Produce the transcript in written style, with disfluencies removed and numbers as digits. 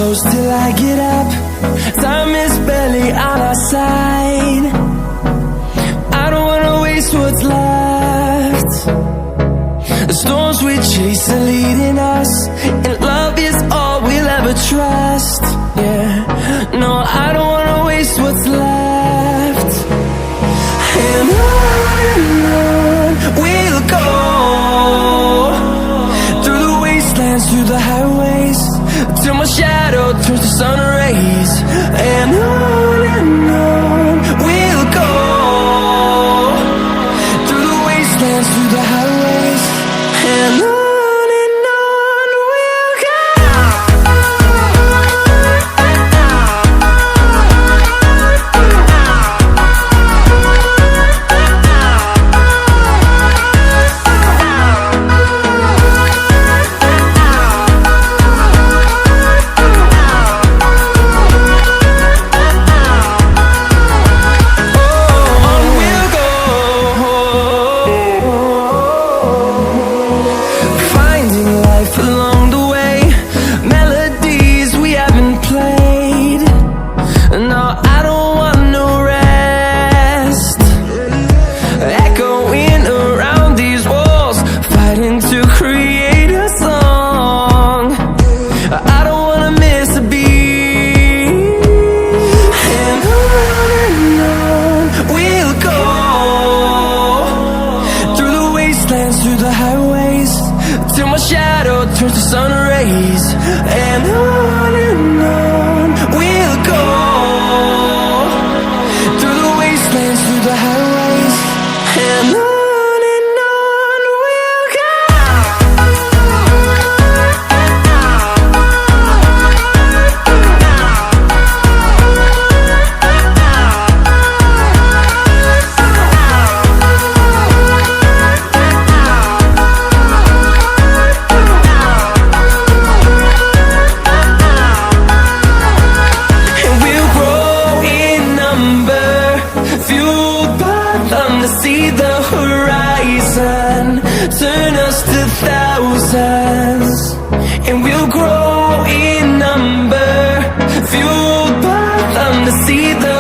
close till I get up. Time is barely on our side. I don't wanna waste what's left. The storms we chase are leading us, and love is all we'll ever trust. Yeah, no, I don't wanna waste what's left. And on we'll go, through the wastelands, through the highways, till my shadow turns to sun rays. And on we'll go, through the wastelands, through the highways, and on we'll go. Through the highways, till my shadow turns to sun rays. And on we'll go, through the wastelands, through the highways, and on we'll go. See the horizon, turn us to thousands, and we'll grow in number, fueled by them to see the